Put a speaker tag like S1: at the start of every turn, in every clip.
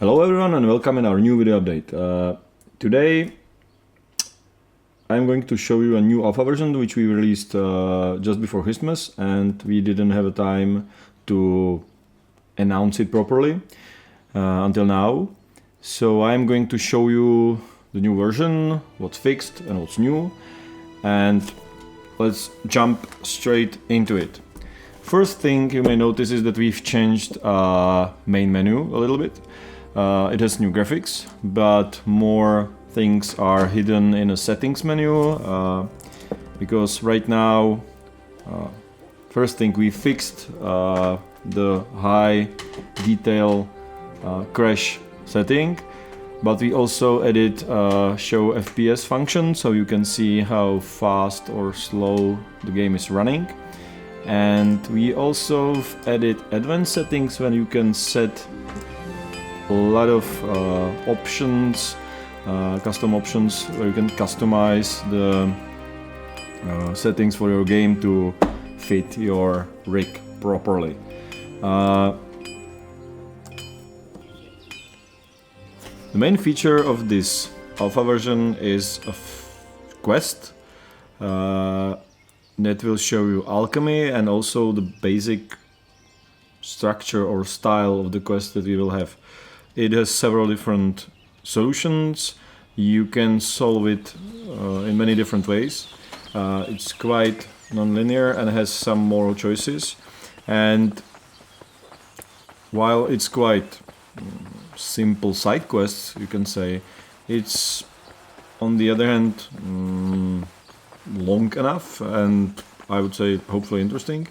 S1: Hello everyone and welcome in our new video update. Today I'm going to show you a new alpha version which we released just before Christmas, and we didn't have a time to announce it properly until now. So I'm going to show you the new version, what's fixed and what's new, and let's jump straight into it. First thing you may notice is that we've changed main menu a little bit. It has new graphics, but more things are hidden in a settings menu, because right now, first thing, we fixed the high detail crash setting, but we added show FPS function, so you can see how fast or slow the game is running. And we also added advanced settings when you can set a lot of options, custom options, where you can customize the settings for your game to fit your rig properly. The main feature of this alpha version is a quest that will show you alchemy and also the basic structure or style of the quest that we will have. It has several different solutions. You can solve it in many different ways. It's quite non-linear and has some moral choices. And while it's quite simple side quests, you can say, it's on the other hand long enough and I would say hopefully interesting.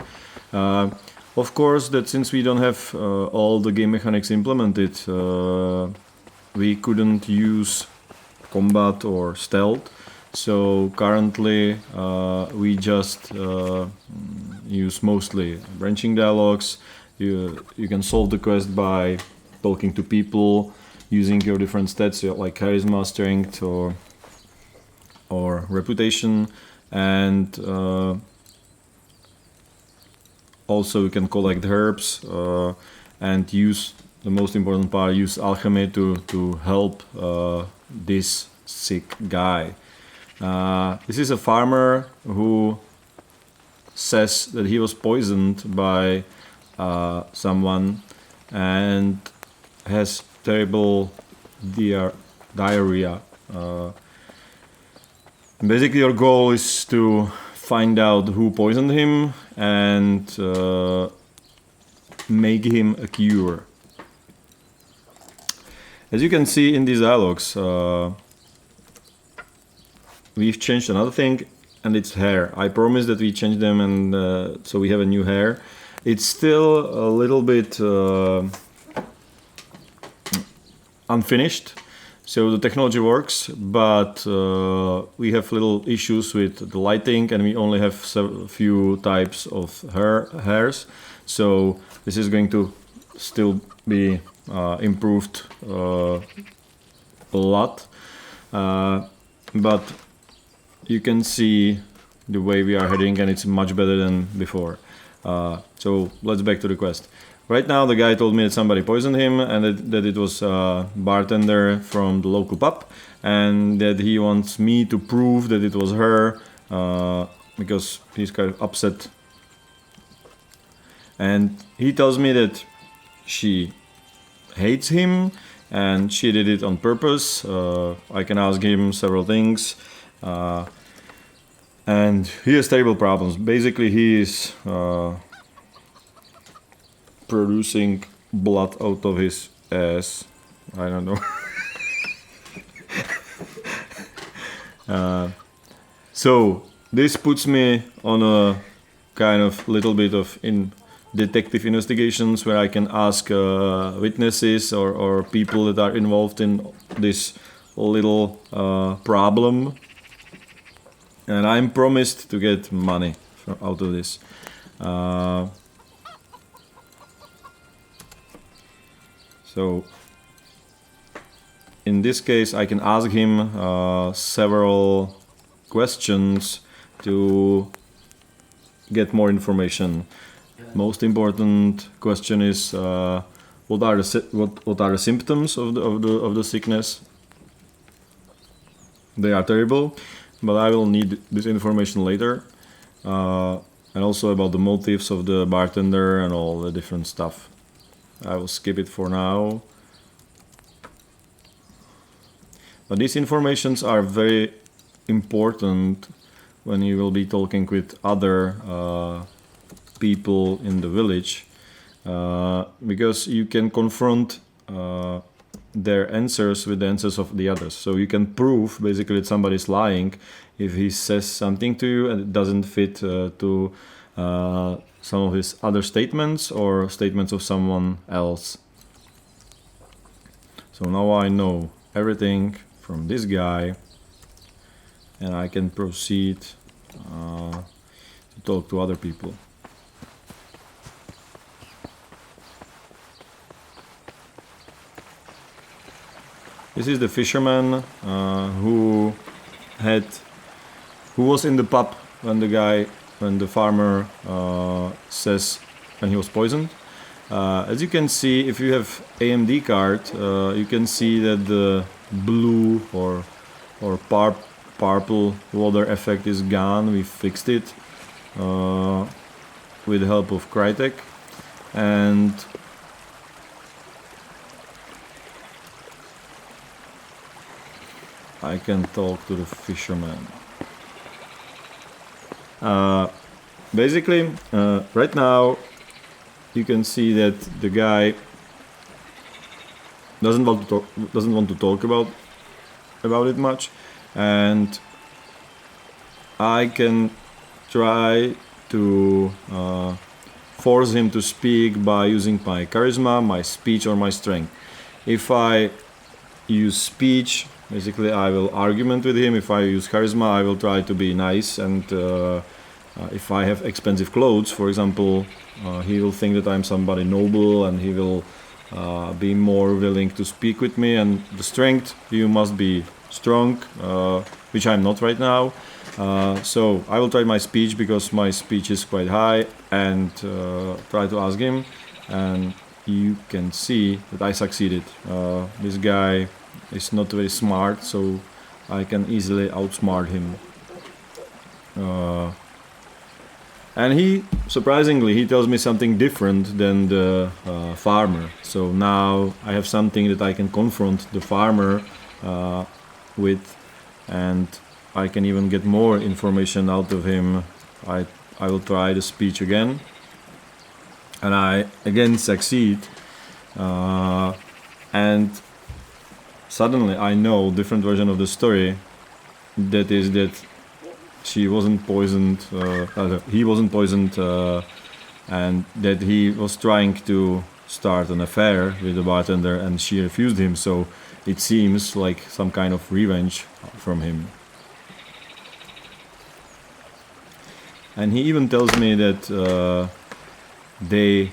S1: Of course, that since we don't have all the game mechanics implemented, we couldn't use combat or stealth. So currently we just use mostly branching dialogues. You can solve the quest by talking to people, using your different stats like charisma, strength, or reputation, and also you can collect herbs and use the most important part, use alchemy to help this sick guy. This is a farmer who says that he was poisoned by someone and has terrible diarrhea. Basically your goal is to find out who poisoned him and make him a cure. As you can see in these dialogues, we've changed another thing, and it's hair. I promise that we changed them, and so we have a new hair. It's still a little bit unfinished. So the technology works, but we have little issues with the lighting, and we only have a few types of hairs. So this is going to still be improved a lot, but you can see the way we are heading, and it's much better than before. So let's back to the quest. Right now the guy told me that somebody poisoned him, and that it was a bartender from the local pub, and that he wants me to prove that it was her, because he's kind of upset. And he tells me that she hates him and she did it on purpose. I can ask him several things, and he has terrible problems. Basically he is producing blood out of his ass. I don't know. So this puts me on a kind of little bit of detective investigations, where I can ask witnesses or people that are involved in this little problem, and I'm promised to get money out of this. So in this case I can ask him several questions to get more information. Most important question is what are the symptoms of the sickness. They are terrible, but I will need this information later, and also about the motives of the bartender and all the different stuff. I will skip it for now. But these informations are very important when you will be talking with other people in the village, because you can confront their answers with the answers of the others. So you can prove basically that somebody's lying if he says something to you and it doesn't fit to some of his other statements or statements of someone else. So now I know everything from this guy, and I can proceed to talk to other people. This is the fisherman who was in the pub when the farmer says when he was poisoned. As you can see, if you have AMD card, you can see that the blue or purple water effect is gone. We fixed it with the help of Crytek, and I can talk to the fisherman. Basically, right now you can see that the guy doesn't want to talk about it much, and I can try to force him to speak by using my charisma, my speech, or my strength. If I use speech, basically I will argument with him. If I use charisma, I will try to be nice, and if I have expensive clothes, for example, he will think that I'm somebody noble, and he will be more willing to speak with me. And the strength, you must be strong, which I'm not right now. So I will try my speech, because my speech is quite high, and try to ask him, and you can see that I succeeded. This guy is not very smart, so I can easily outsmart him. And he, surprisingly, he tells me something different than the farmer. So now I have something that I can confront the farmer with, and I can even get more information out of him. I will try the speech again, and I again succeed. And suddenly I know different version of the story. That is that she wasn't poisoned, he wasn't poisoned, and that he was trying to start an affair with the bartender, and she refused him. So it seems like some kind of revenge from him. And he even tells me that they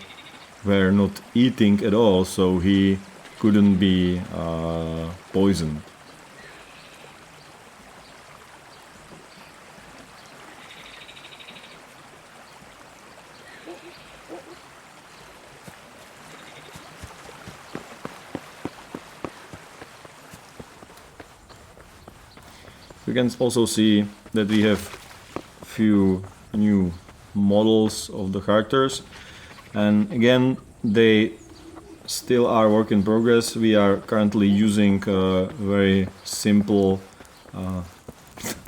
S1: were not eating at all, so he couldn't be poisoned. You can also see that we have few new models of the characters, and again they still are work in progress. We are currently using a very simple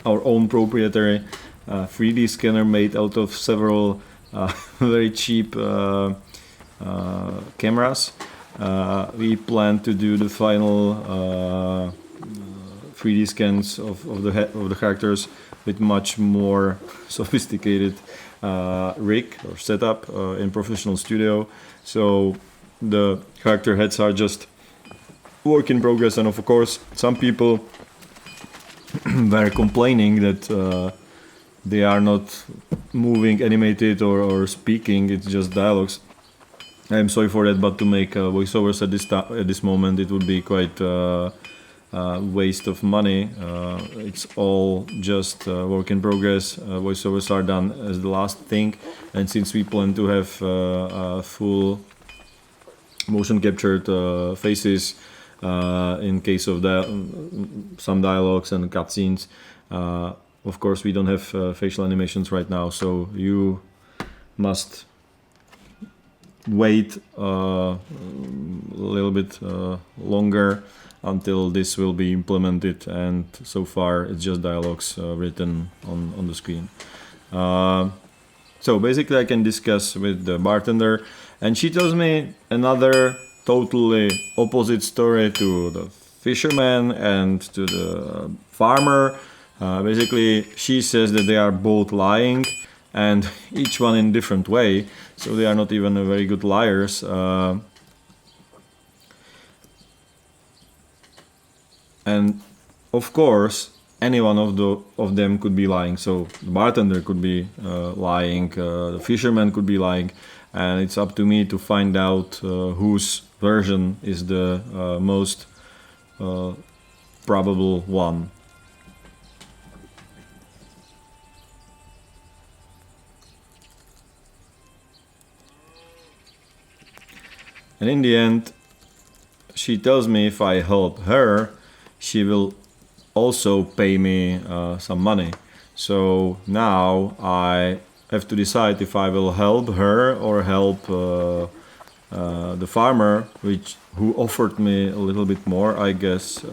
S1: our own proprietary 3D scanner made out of several very cheap cameras. We plan to do the final 3D scans of the characters with much more sophisticated rig or setup in professional studio. So the character heads are just work in progress, and of course some people were complaining that they are not moving, animated, or speaking. It's just dialogues. I'm sorry for that, but to make voiceovers at this moment, it would be quite waste of money. It's all just work in progress. Voiceovers are done as the last thing, and since we plan to have a full motion captured faces in case of some dialogues and cutscenes. Of course, we don't have facial animations right now, so you must wait a little bit longer until this will be implemented, and so far it's just dialogues written on the screen. So basically I can discuss with the bartender, and she tells me another totally opposite story to the fisherman and to the farmer. Basically she says that they are both lying, and each one in different way, so they are not even very good liars. And of course any one of them could be lying. So the bartender could be lying, the fisherman could be lying, and it's up to me to find out whose version is the most probable one. And in the end, she tells me if I help her, she will also pay me some money. So now I have to decide if I will help her or help the farmer, who offered me a little bit more, I guess.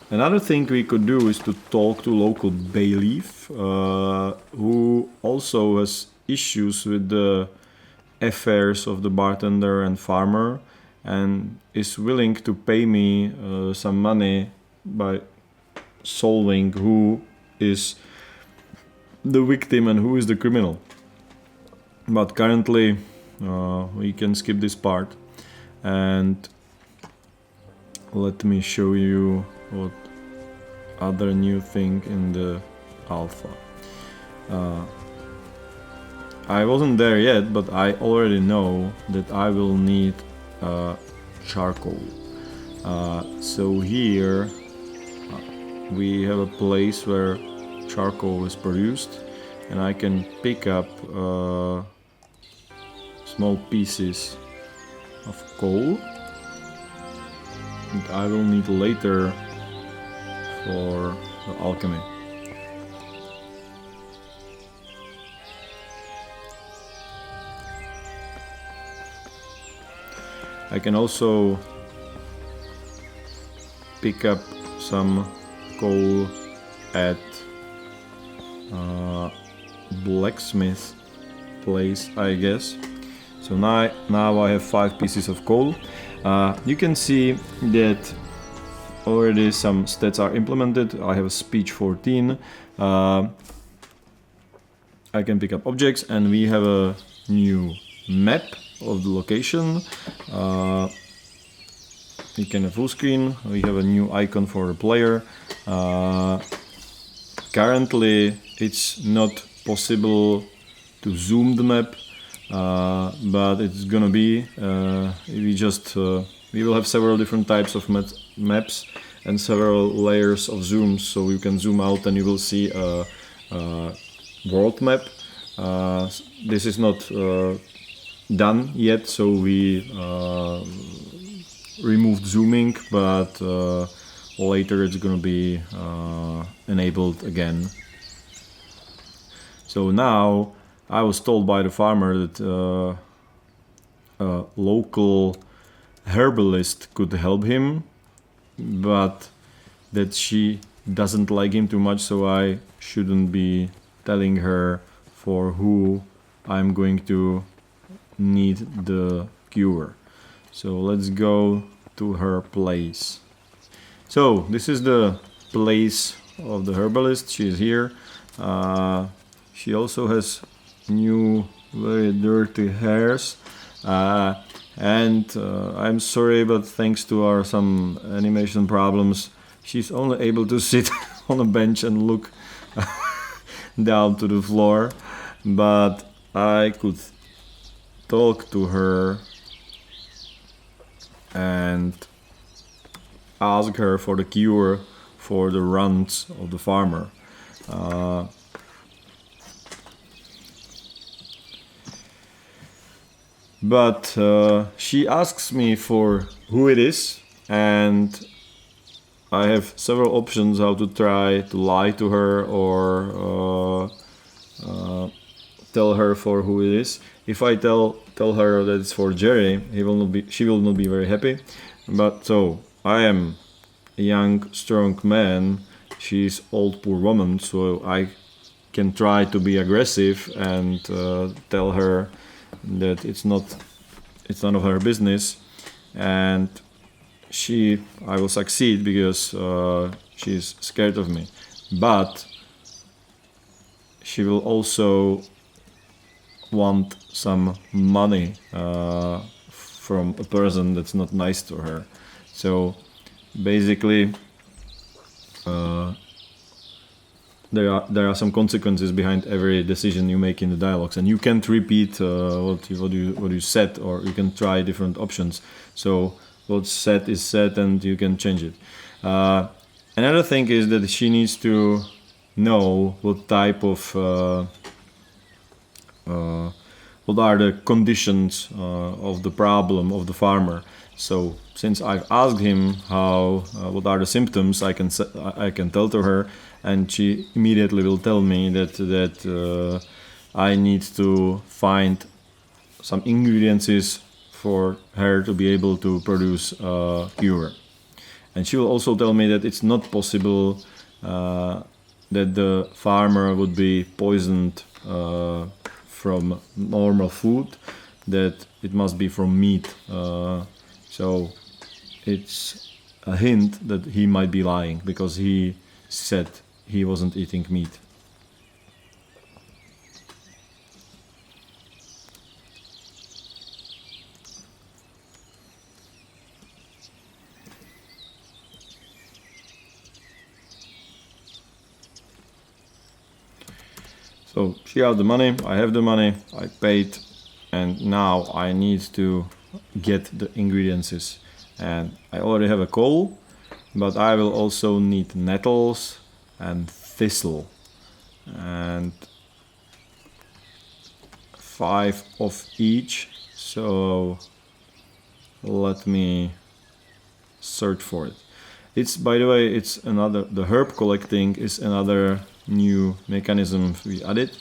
S1: Another thing we could do is to talk to local bailiff, who also has issues with the affairs of the bartender and farmer, and is willing to pay me some money by solving who is the victim and who is the criminal. But currently we can skip this part, and let me show you what other new thing in the alpha. I wasn't there yet, but I already know that I will need charcoal. So here we have a place where charcoal is produced, and I can pick up small pieces of coal that I will need later for the alchemy. I can also pick up some coal at blacksmith place, I guess. So now I have 5 pieces of coal. You can see that already some stats are implemented. I have a speech 14. I can pick up objects, and we have a new map of the location. We can have full screen. We have a new icon for the player. Currently it's not possible to zoom the map, but it's gonna be. We will have several different types of maps and several layers of zooms, so you can zoom out and you will see a world map. This is not done yet, so we removed zooming, but later it's gonna be enabled again. So now I was told by the farmer that a local herbalist could help him, but that she doesn't like him too much, so I shouldn't be telling her for who I'm going to need the cure. So let's go to her place. So this is the place of the herbalist. She is here. She also has new very dirty hairs, and I'm sorry, but thanks to our some animation problems, she's only able to sit on a bench and look down to the floor. But I could talk to her and ask her for the cure for the runs of the farmer. But she asks me for who it is, and I have several options how to try to lie to her or tell her for who it is. If I tell her that it's for Jerry, she will not be very happy. But so I am a young, strong man. She's old, poor woman. So I can try to be aggressive and tell her that it's none of her business, and I will succeed because she's scared of me. But she will also want some money from a person that's not nice to her. So basically there are some consequences behind every decision you make in the dialogues, and you can't repeat what you said, or you can try different options. So what's said is said, and you can change it. Another thing is that she needs to know what type of what are the conditions of the problem of the farmer. So since I've asked him what are the symptoms, I can tell to her, and she immediately will tell me that I need to find some ingredients for her to be able to produce a cure. And she will also tell me that it's not possible that the farmer would be poisoned from normal food, that it must be from meat. So it's a hint that he might be lying, because he said he wasn't eating meat. So she has the money, I have the money, I paid, and now I need to get the ingredients. And I already have a coal, but I will also need nettles and thistle, and 5 of each. So let me search for it. It's, by the way, the herb collecting is another new mechanism we added.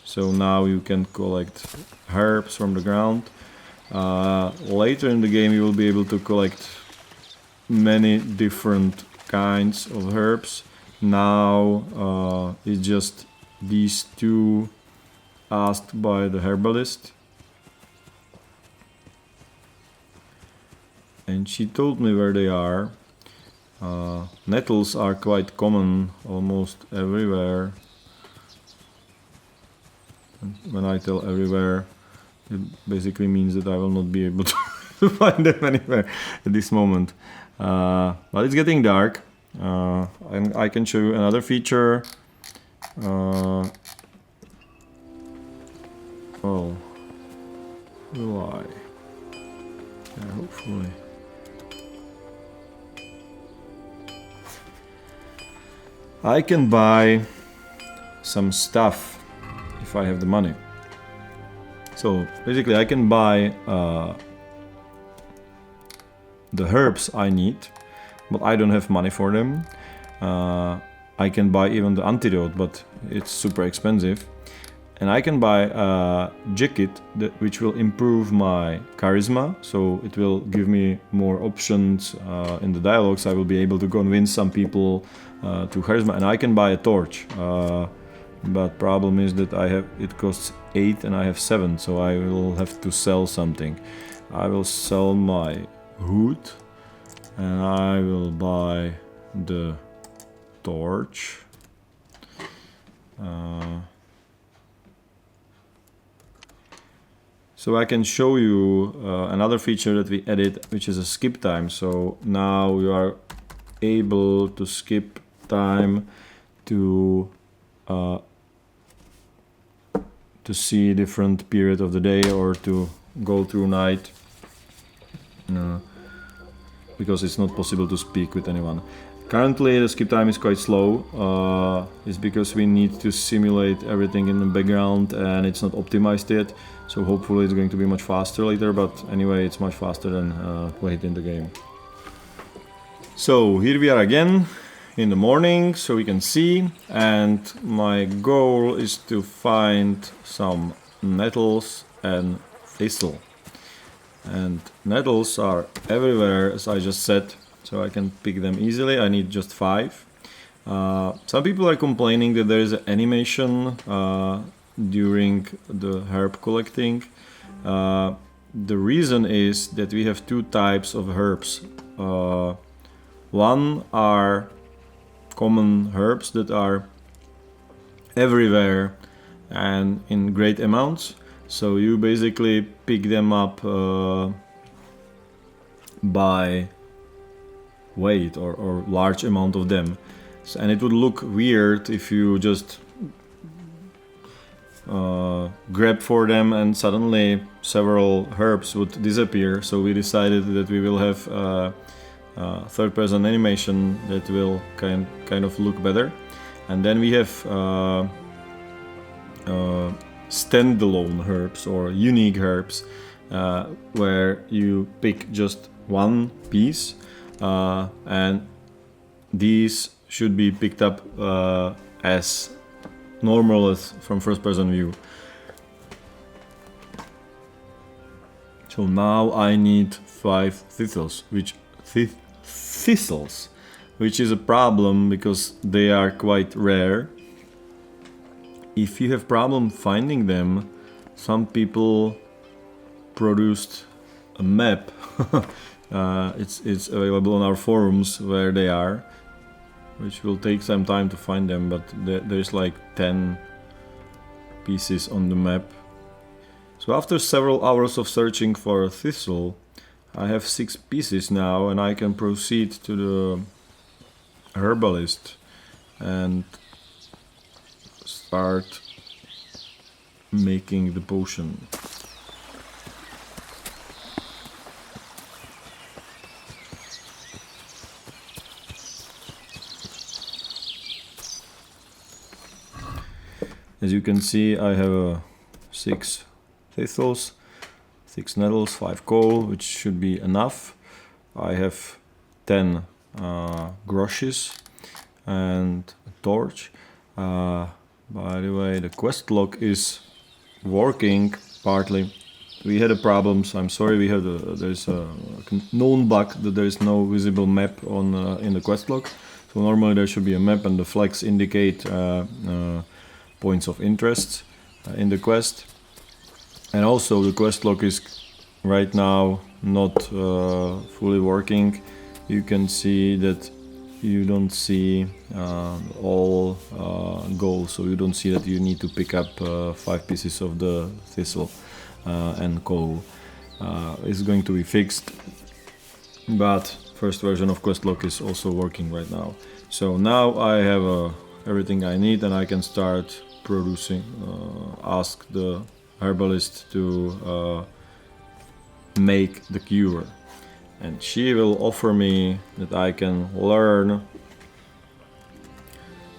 S1: So now you can collect herbs from the ground. Later in the game you will be able to collect many different kinds of herbs. Now it's just these 2 asked by the herbalist, and she told me where they are. Nettles are quite common almost everywhere. And when I tell everywhere, it basically means that I will not be able to find them anywhere at this moment. But it's getting dark, and I can show you another feature. Oh, will I? Yeah, hopefully. I can buy some stuff if I have the money. So basically I can buy the herbs I need, but I don't have money for them. I can buy even the antidote, but it's super expensive. And I can buy a jacket which will improve my charisma, so it will give me more options in the dialogues. I will be able to convince some people to charisma, and I can buy a torch. But problem is that it costs 8 and I have 7, so I will have to sell something. I will sell my hood, and I will buy the torch. So I can show you another feature that we added, which is a skip time. So now you are able to skip time to see different period of the day, or to go through night, because it's not possible to speak with anyone. Currently the skip time is quite slow. It's because we need to simulate everything in the background and it's not optimized yet. So hopefully it's going to be much faster later, but anyway, it's much faster than late in the game. So here we are again in the morning, so we can see, and my goal is to find some nettles and thistle. And nettles are everywhere, as I just said, so I can pick them easily. I need just 5. Some people are complaining that there is an animation during the herb collecting. The reason is that we have 2 types of herbs. One are common herbs that are everywhere and in great amounts, so you basically pick them up by weight or large amount of them. So, and it would look weird if you just grab for them and suddenly several herbs would disappear. So we decided that we will have third-person animation that will kind of look better. And then we have standalone herbs or unique herbs, where you pick just one piece, and these should be picked up as normal as from first-person view. So now I need 5 thistles, which is a problem because they are quite rare. If you have problem finding them, some people produced a map. It's available on our forums where they are, which will take some time to find them, but there's like 10 pieces on the map. So after several hours of searching for a thistle, I have 6 pieces now, and I can proceed to the herbalist and start making the potion. As you can see, I have 6 thistles, 6 nettles, 5 coal, which should be enough. I have 10 groches and a torch. By the way, the quest log is working partly. We had a problems. I'm sorry. There's a known bug that there is no visible map on in the quest log. So normally there should be a map and the flags indicate points of interest in the quest. And also the quest log is right now not fully working. You can see that you don't see all goals, so you don't see that you need to pick up 5 pieces of the thistle and coal. It's going to be fixed, but first version of quest log is also working right now. So now I have everything I need, and I can start producing. Ask the herbalist to make the cure, and she will offer me that I can learn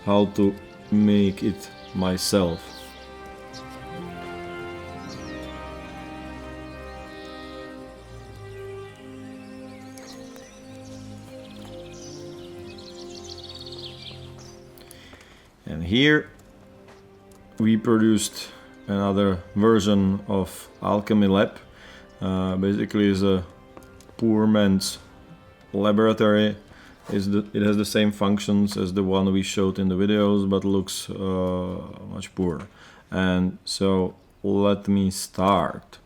S1: how to make it myself. And here we produced another version of Alchemy Lab. Basically is a poor man's laboratory. It has the same functions as the one we showed in the videos, but looks much poorer. And so let me start.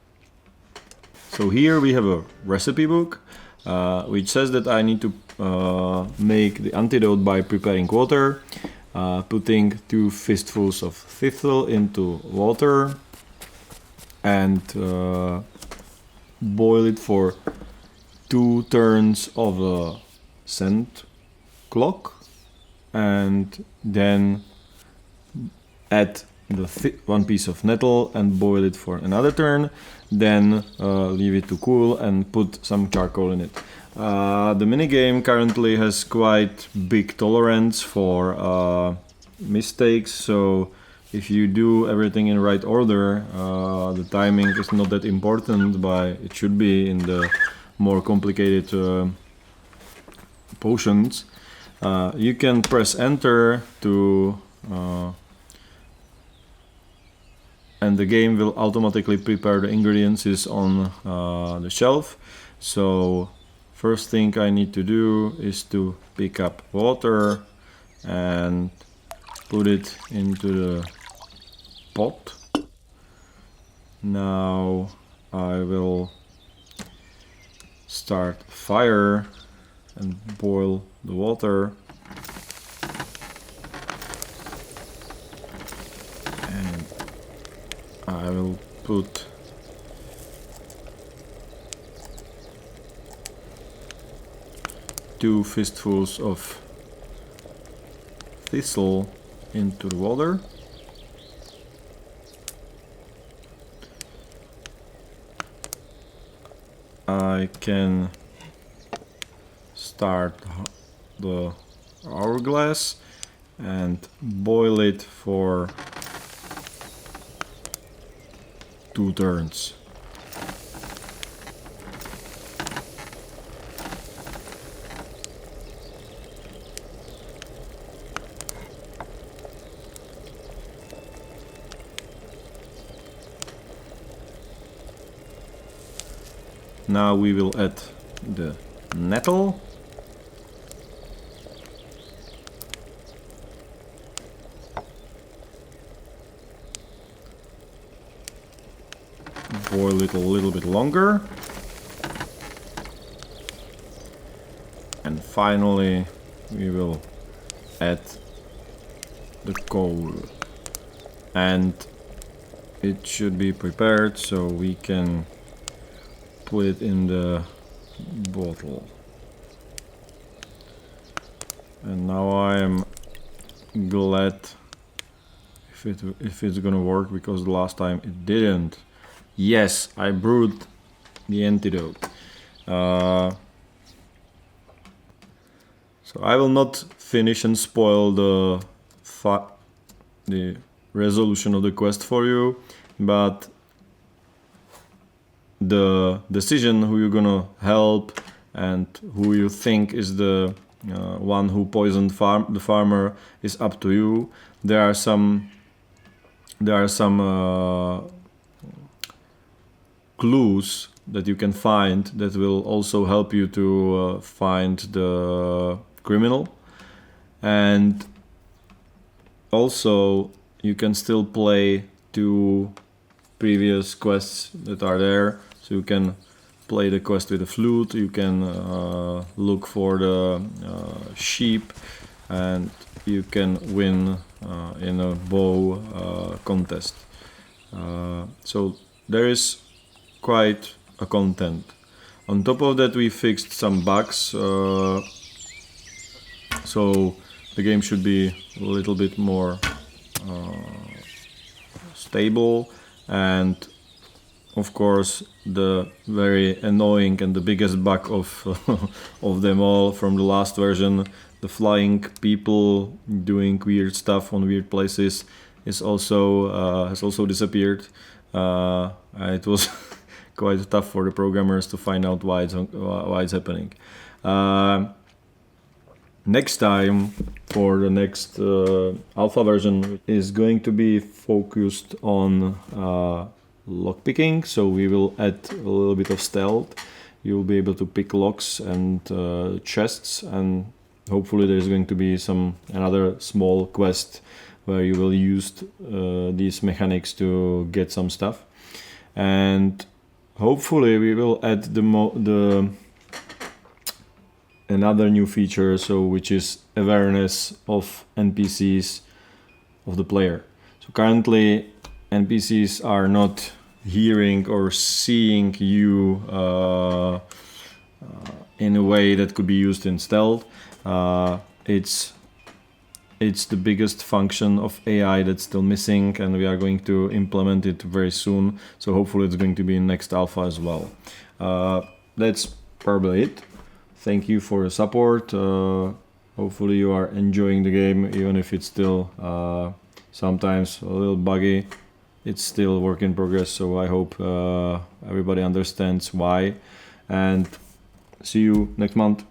S1: So here we have a recipe book, which says that I need to make the antidote by preparing water, putting 2 fistfuls of thistle into water and boil it for 2 turns of a scent clock, and then add the 1 piece of nettle and boil it for another turn, then leave it to cool and put some charcoal in it. The minigame currently has quite big tolerance for mistakes, so if you do everything in right order, the timing is not that important, but it should be in the more complicated potions. You can press enter to and the game will automatically prepare the ingredients on the shelf. So first thing I need to do is to pick up water and put it into the pot. Now I will start fire and boil the water. And I will put two fistfuls of thistle into the water. I can start the hourglass and boil it for 2 turns. Now we will add the nettle. Boil it a little bit longer. And finally we will add the coal. And it should be prepared so we can put it in the bottle. And now I am glad if it's gonna work, because the last time it didn't. Yes, I brewed the antidote. So I will not finish and spoil the resolution of the quest for you, but the decision who you're gonna help and who you think is the one who poisoned the farmer is up to you. There are some clues that you can find that will also help you to find the criminal, and also you can still play 2 previous quests that are there. So you can play the quest with the flute, you can look for the sheep, and you can win in a bow contest. So there is quite a content. On top of that, we fixed some bugs, so the game should be a little bit more stable. And of course, the very annoying and the biggest bug of of them all from the last version, the flying people doing weird stuff on weird places, is also has also disappeared. It was quite tough for the programmers to find out why it's happening. Next time, for the next alpha version, is going to be focused on lockpicking, so we will add a little bit of stealth. You'll be able to pick locks and chests, and hopefully there's going to be another small quest where you will use these mechanics to get some stuff. And hopefully we will add another new feature, which is awareness of NPCs of the player. So currently NPCs are not hearing or seeing you in a way that could be used in stealth. It's the biggest function of AI that's still missing, and we are going to implement it very soon. So hopefully it's going to be in next alpha as well. That's probably it thank you for your support. Hopefully you are enjoying the game, even if it's still sometimes a little buggy. It's still work in progress, so I hope everybody understands why. And see you next month.